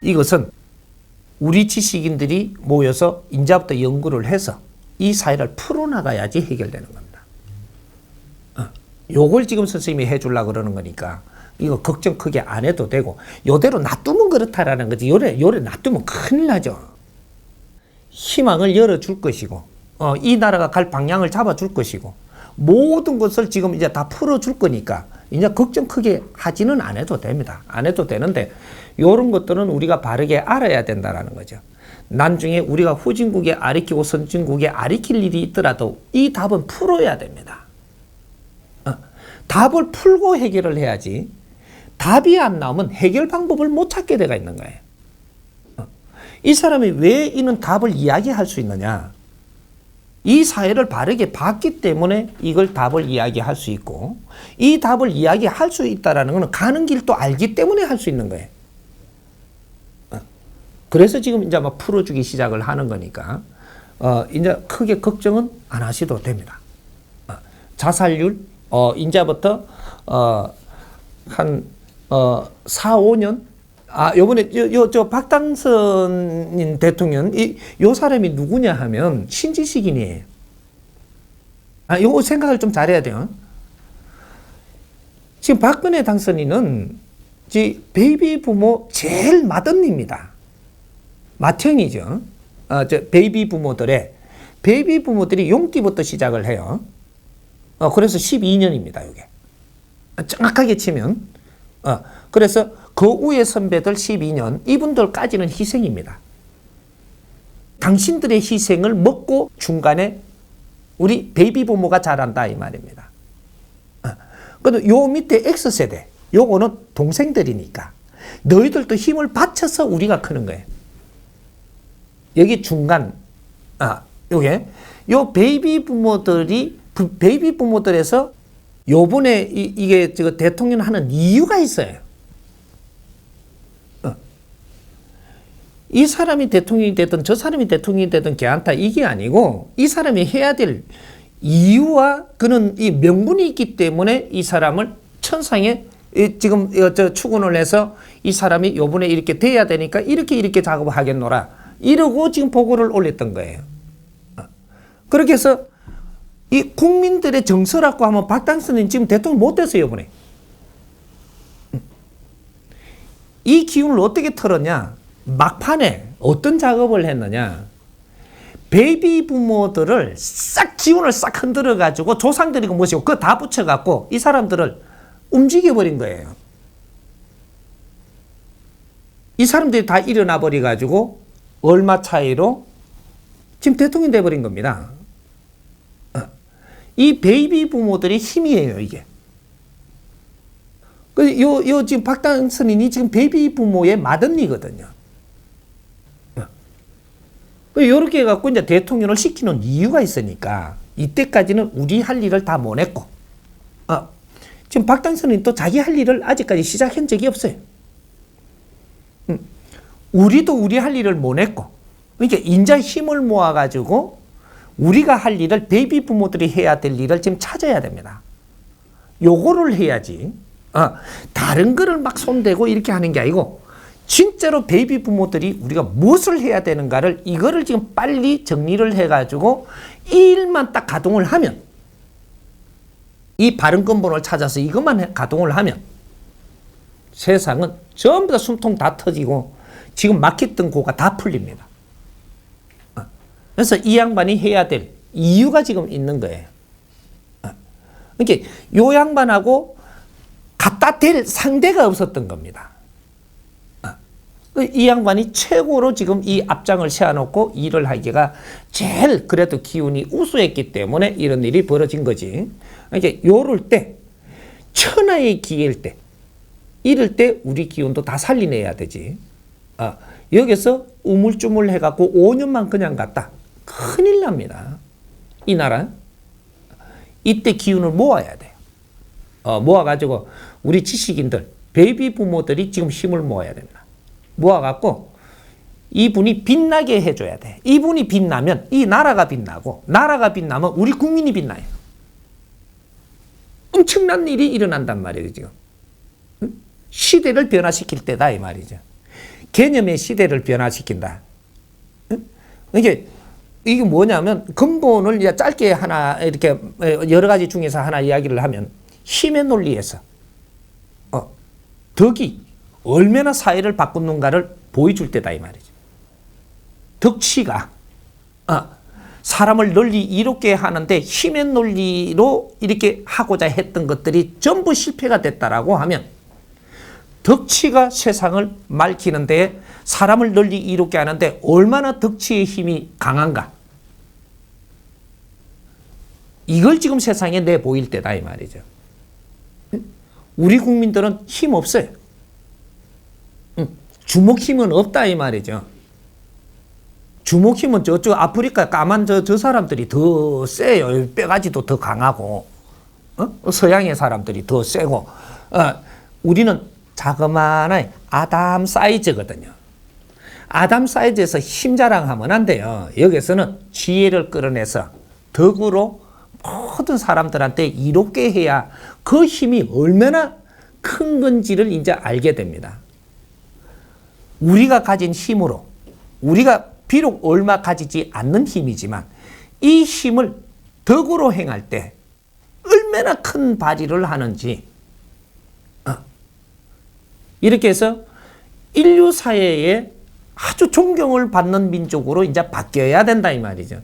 이것은 우리 지식인들이 모여서 이제부터 연구를 해서 이 사회를 풀어나가야지 해결되는 겁니다. 요걸 지금 선생님이 해주려고 그러는 거니까 이거 걱정 크게 안 해도 되고, 요대로 놔두면 그렇다라는 거지. 요래 놔두면 큰일 나죠. 희망을 열어줄 것이고, 이 나라가 갈 방향을 잡아줄 것이고, 모든 것을 지금 이제 다 풀어줄 거니까 이제 걱정 크게 하지는 안 해도 됩니다. 안 해도 되는데, 요런 것들은 우리가 바르게 알아야 된다라는 거죠. 나중에 우리가 후진국에 아리키고 선진국에 아리킬 일이 있더라도 이 답은 풀어야 됩니다. 답을 풀고 해결을 해야지, 답이 안 나오면 해결 방법을 못 찾게 되어 있는 거예요. 이 사람이 왜 이런 답을 이야기할 수 있느냐? 이 사회를 바르게 봤기 때문에 이걸 답을 이야기할 수 있고, 이 답을 이야기할 수 있다는 것은 가는 길도 알기 때문에 할 수 있는 거예요. 그래서 지금 이제 막 풀어주기 시작을 하는 거니까, 이제 크게 걱정은 안 하셔도 됩니다. 자살률, 이제부터, 한, 4, 5년? 요번에, 저 박당선 대통령, 요 사람이 누구냐 하면 신지식인이에요. 요거 생각을 좀 잘해야 돼요. 지금 박근혜 당선인은 베이비 부모 제일 맏언니입니다. 맏형이죠. 베이비 부모들이 용띠부터 시작을 해요. 그래서 12년입니다, 이게. 정확하게 치면. 그래서 그 위에 선배들 12년, 이분들까지는 희생입니다. 당신들의 희생을 먹고 중간에 우리 베이비 부모가 자란다, 이 말입니다. 근데 요 밑에 X세대, 요거는 동생들이니까 너희들도 힘을 바쳐서 우리가 크는 거예요. 여기 중간, 요게, 요 베이비 부모들에서 요번에 이게 저 대통령 하는 이유가 있어요. 이 사람이 대통령이 되든 저 사람이 대통령이 되든 걔한테 이게 아니고, 이 사람이 해야 될 이유와 그는 이 명분이 있기 때문에 이 사람을 천상에 지금 추gun을 해서 이 사람이 요번에 이렇게 돼야 되니까 이렇게 작업을 하겠노라, 이러고 지금 보고를 올렸던 거예요. 그렇게 해서 이 국민들의 정서라고 하면 박당선은 지금 대통령 못 됐어요, 이번에. 이 기운을 어떻게 털었냐? 막판에 어떤 작업을 했느냐? 베이비 부모들을 싹 지원을 싹 흔들어 가지고 조상들이고 뭐시고 그거 다 붙여 갖고 이 사람들을 움직여 버린 거예요. 이 사람들이 다 일어나 버려 가지고 얼마 차이로 지금 대통령이 돼 버린 겁니다. 이 베이비 부모들이 힘이에요, 이게. 요 지금 박당선인이 지금 베이비 부모의 맏언니거든요. 요렇게 해갖고 이제 대통령을 시키는 이유가 있으니까, 이때까지는 우리 할 일을 다 못 했고, 지금 박당선인 또 자기 할 일을 아직까지 시작한 적이 없어요. 우리도 우리 할 일을 못 했고, 그러니까 인자 힘을 모아가지고 우리가 할 일을, 베이비 부모들이 해야 될 일을 지금 찾아야 됩니다. 요거를 해야지, 다른 거를 막 손대고 이렇게 하는 게 아니고, 진짜로 베이비 부모들이 우리가 무엇을 해야 되는가를, 이거를 지금 빨리 정리를 해가지고 이 일만 딱 가동을 하면, 이 바른 근본을 찾아서 이것만 가동을 하면 세상은 전부 다 숨통 다 터지고 지금 막혔던 고가 다 풀립니다. 그래서 이 양반이 해야 될 이유가 지금 있는 거예요. 그러니까 요 양반하고 갖다 댈 상대가 없었던 겁니다. 이 양반이 최고로 지금 이 앞장을 세워놓고 일을 하기가 제일 그래도 기운이 우수했기 때문에 이런 일이 벌어진 거지. 그러니까 요럴 때, 천하의 기회일 때, 이럴 때 우리 기운도 다 살려내야 되지. 여기서 우물쭈물 해갖고 5년만 그냥 갔다, 큰일 납니다. 이 나라. 이때 기운을 모아야 돼요. 모아가지고 우리 지식인들, 베이비 부모들이 지금 힘을 모아야 됩니다. 모아갖고 이분이 빛나게 해줘야 돼. 이분이 빛나면 이 나라가 빛나고, 나라가 빛나면 우리 국민이 빛나요. 엄청난 일이 일어난단 말이에요, 지금. 시대를 변화시킬 때다, 이 말이죠. 개념의 시대를 변화시킨다. 이게 뭐냐면 근본을 이제 짧게 하나 이렇게 여러 가지 중에서 하나 이야기를 하면 힘의 논리에서 덕이 얼마나 사회를 바꾸는가를 보여줄 때다 이 말이죠. 덕치가 사람을 널리 이롭게 하는데 힘의 논리로 이렇게 하고자 했던 것들이 전부 실패가 됐다라고 하면 덕치가 세상을 맑히는 데 사람을 널리 이롭게 하는데 얼마나 덕치의 힘이 강한가. 이걸 지금 세상에 내보일 때다 이 말이죠. 우리 국민들은 힘 없어요. 주먹 힘은 없다 이 말이죠. 주먹 힘은 저쪽 아프리카 까만 저 사람들이 더 세요. 뼈가지도 더 강하고 서양의 사람들이 더 세고 우리는 자그마한 아담 사이즈거든요. 아담 사이즈에서 힘 자랑하면 안 돼요. 여기서는 지혜를 끌어내서 덕으로 모든 사람들한테 이롭게 해야 그 힘이 얼마나 큰 건지를 이제 알게 됩니다. 우리가 가진 힘으로 우리가 비록 얼마 가지지 않는 힘이지만 이 힘을 덕으로 행할 때 얼마나 큰 발휘를 하는지 이렇게 해서 인류 사회에 아주 존경을 받는 민족으로 이제 바뀌어야 된다 이 말이죠.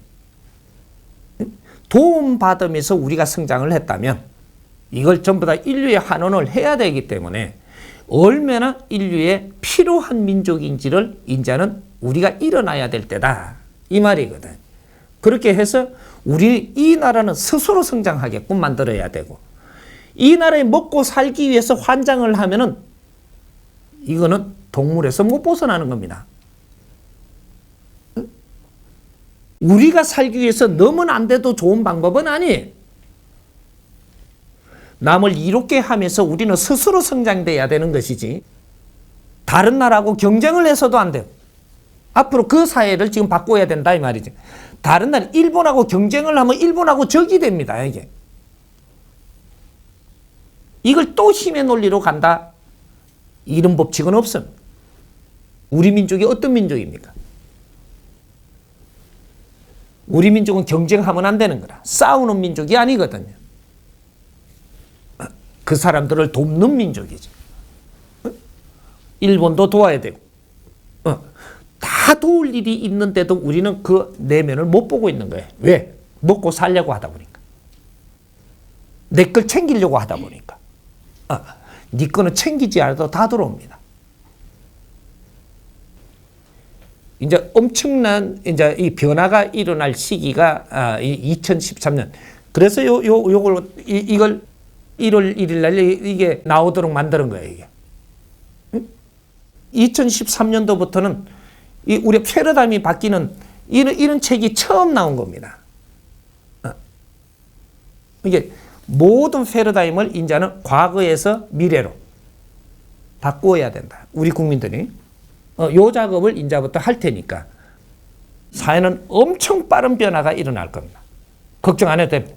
도움받으면서 우리가 성장을 했다면 이걸 전부 다 인류의 환원을 해야 되기 때문에 얼마나 인류에 필요한 민족인지를 이제는 우리가 일어나야 될 때다 이 말이거든. 그렇게 해서 우리 이 나라는 스스로 성장하게끔 만들어야 되고 이 나라에 먹고 살기 위해서 환장을 하면은 이거는 동물에서 못 벗어나는 겁니다. 우리가 살기 위해서 너무는 안 돼도 좋은 방법은 아니에요. 남을 이롭게 하면서 우리는 스스로 성장돼야 되는 것이지 다른 나라하고 경쟁을 해서도 안 돼요. 앞으로 그 사회를 지금 바꿔야 된다 이 말이죠. 다른 나라 일본하고 경쟁을 하면 일본하고 적이 됩니다. 이걸 또 힘의 논리로 간다. 이런 법칙은 없습니다. 우리 민족이 어떤 민족입니까? 우리 민족은 경쟁하면 안 되는 거라. 싸우는 민족이 아니거든요. 그 사람들을 돕는 민족이죠. 일본도 도와야 되고 다 도울 일이 있는데도 우리는 그 내면을 못 보고 있는 거예요. 왜? 먹고 살려고 하다 보니까. 내 걸 챙기려고 하다 보니까. 네 거는 챙기지 않아도 다 들어옵니다. 이제 엄청난 이제 이 변화가 일어날 시기가 2013년. 그래서 이걸 1월 1일 날 이게 나오도록 만드는 거예요, 이게. 2013년도부터는 우리 패러다임이 바뀌는 이런 책이 처음 나온 겁니다. 이게 모든 패러다임을 이제는 과거에서 미래로 바꾸어야 된다. 우리 국민들이. 요 작업을 이제부터 할 테니까 사회는 엄청 빠른 변화가 일어날 겁니다. 걱정 안 해도 됩니다.